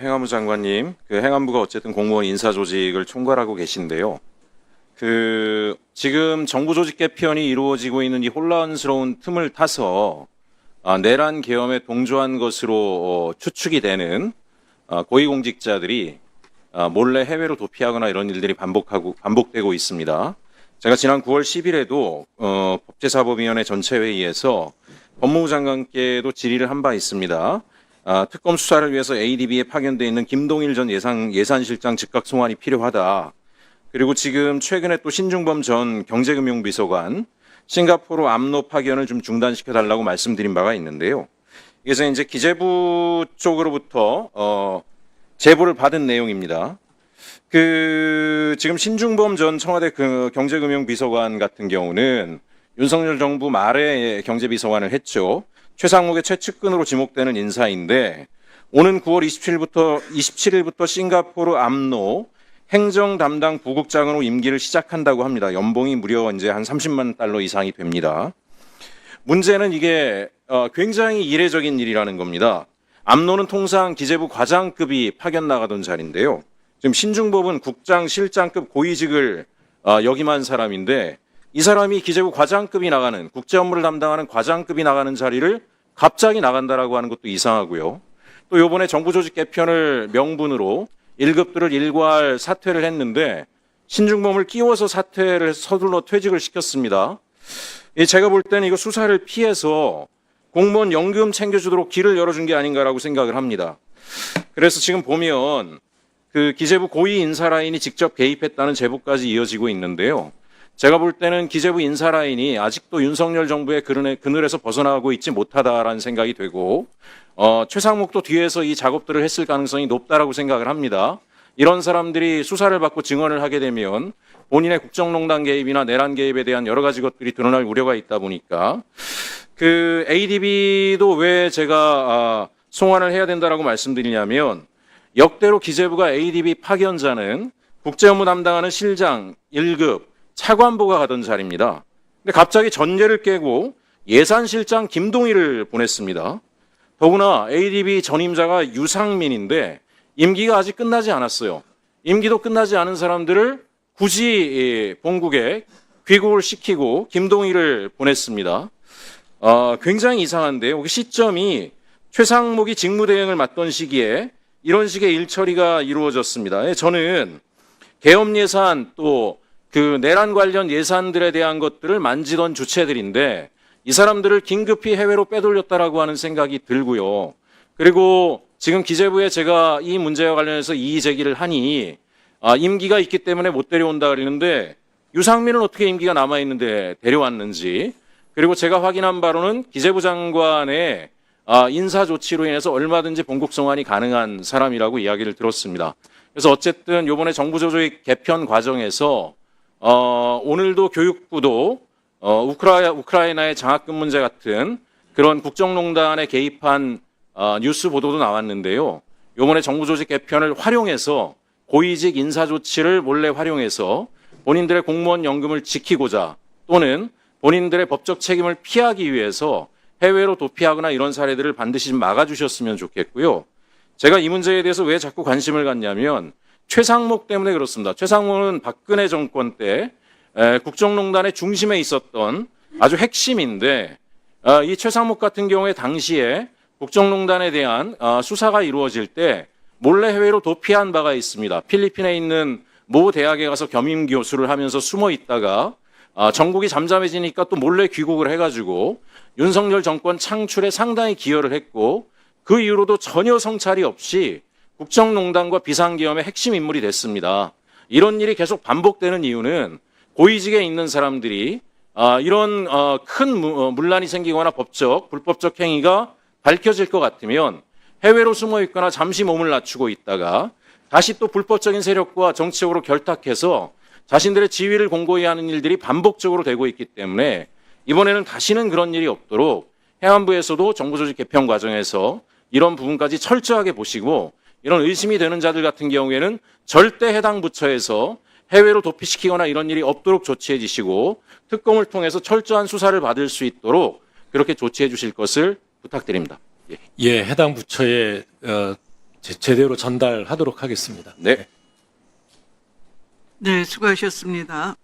행안부 장관님, 행안부가 어쨌든 공무원 인사 조직을 총괄하고 계신데요. 지금 정부 조직 개편이 이루어지고 있는 이 혼란스러운 틈을 타서 내란 계엄에 동조한 것으로 추측이 되는 고위공직자들이 몰래 해외로 도피하거나 이런 일들이 반복되고 있습니다. 제가 지난 9월 10일에도 법제사법위원회 전체회의에서 법무부 장관께도 질의를 한 바 있습니다. 특검 수사를 위해서 ADB에 파견돼 있는 김동일 전 예산실장 즉각 송환이 필요하다. 그리고 지금 최근에 또 신중범 전 경제금융비서관 싱가포르 암로 파견을 좀 중단시켜 달라고 말씀드린 바가 있는데요. 그래서 이제 기재부 쪽으로부터 제보를 받은 내용입니다. 지금 신중범 전 청와대 경제금융비서관 같은 경우는 윤석열 정부 말에 경제비서관을 했죠. 최상목의 최측근으로 지목되는 인사인데 오는 9월 27일부터 싱가포르 암로 행정 담당 부국장으로 임기를 시작한다고 합니다. 연봉이 무려 이제 한 30만 달러 이상이 됩니다. 문제는 이게 굉장히 이례적인 일이라는 겁니다. 암로는 통상 기재부 과장급이 파견 나가던 자리인데요. 지금 신중법은 국장, 실장급 고위직을 역임한 사람인데 이 사람이 기재부 과장급이 나가는 국제 업무를 담당하는 과장급이 나가는 자리를 갑자기 나간다라고 하는 것도 이상하고요. 또 이번에 정부 조직 개편을 명분으로 1급들을 일괄 사퇴를 했는데 신중범을 끼워서 사퇴를 서둘러 퇴직을 시켰습니다. 제가 볼 때는 이거 수사를 피해서 공무원 연금 챙겨주도록 길을 열어준 게 아닌가라고 생각을 합니다. 그래서 지금 보면 기재부 고위 인사 라인이 직접 개입했다는 제보까지 이어지고 있는데요. 제가 볼 때는 기재부 인사 라인이 아직도 윤석열 정부의 그늘에서 벗어나고 있지 못하다라는 생각이 되고 최상목도 뒤에서 이 작업들을 했을 가능성이 높다라고 생각을 합니다. 이런 사람들이 수사를 받고 증언을 하게 되면 본인의 국정농단 개입이나 내란 개입에 대한 여러 가지 것들이 드러날 우려가 있다 보니까 ADB도 왜 제가 송환을 해야 된다라고 말씀드리냐면 역대로 기재부가 ADB 파견자는 국제업무 담당하는 실장 1급 차관보가 가던 자리입니다. 근데 갑자기 전례를 깨고 예산실장 김동일을 보냈습니다. 더구나 ADB 전임자가 유상민인데 임기가 아직 끝나지 않았어요. 임기도 끝나지 않은 사람들을 굳이 본국에 귀국을 시키고 김동일을 보냈습니다. 굉장히 이상한데요. 시점이 최상목이 직무대행을 맡던 시기에 이런 식의 일처리가 이루어졌습니다. 저는 계엄 예산 또 내란 관련 예산들에 대한 것들을 만지던 주체들인데 이 사람들을 긴급히 해외로 빼돌렸다라고 하는 생각이 들고요. 그리고 지금 기재부에 제가 이 문제와 관련해서 이의 제기를 하니 임기가 있기 때문에 못 데려온다 그러는데 유상민은 어떻게 임기가 남아있는데 데려왔는지 그리고 제가 확인한 바로는 기재부 장관의 인사 조치로 인해서 얼마든지 본국 송환이 가능한 사람이라고 이야기를 들었습니다. 그래서 어쨌든 이번에 정부 조직 개편 과정에서 오늘도 교육부도 우크라이나의 장학금 문제 같은 그런 국정농단에 개입한 뉴스 보도도 나왔는데요. 이번에 정부 조직 개편을 활용해서 고위직 인사 조치를 몰래 활용해서 본인들의 공무원 연금을 지키고자 또는 본인들의 법적 책임을 피하기 위해서 해외로 도피하거나 이런 사례들을 반드시 좀 막아주셨으면 좋겠고요. 제가 이 문제에 대해서 왜 자꾸 관심을 갖냐면 최상목 때문에 그렇습니다. 최상목은 박근혜 정권 때 국정농단의 중심에 있었던 아주 핵심인데 이 최상목 같은 경우에 당시에 국정농단에 대한 수사가 이루어질 때 몰래 해외로 도피한 바가 있습니다. 필리핀에 있는 모 대학에 가서 겸임 교수를 하면서 숨어 있다가 전국이 잠잠해지니까 또 몰래 귀국을 해가지고 윤석열 정권 창출에 상당히 기여를 했고 그 이후로도 전혀 성찰이 없이 국정농단과 비상계엄의 핵심 인물이 됐습니다. 이런 일이 계속 반복되는 이유는 고위직에 있는 사람들이 이런 큰 문란이 생기거나 불법적 행위가 밝혀질 것 같으면 해외로 숨어 있거나 잠시 몸을 낮추고 있다가 다시 또 불법적인 세력과 정치적으로 결탁해서 자신들의 지위를 공고히 하는 일들이 반복적으로 되고 있기 때문에 이번에는 다시는 그런 일이 없도록 행안부에서도 정부 조직 개편 과정에서 이런 부분까지 철저하게 보시고 이런 의심이 되는 자들 같은 경우에는 절대 해당 부처에서 해외로 도피시키거나 이런 일이 없도록 조치해 주시고 특검을 통해서 철저한 수사를 받을 수 있도록 그렇게 조치해 주실 것을 부탁드립니다. 예, 해당 부처에 제대로 전달하도록 하겠습니다. 네. 네, 수고하셨습니다.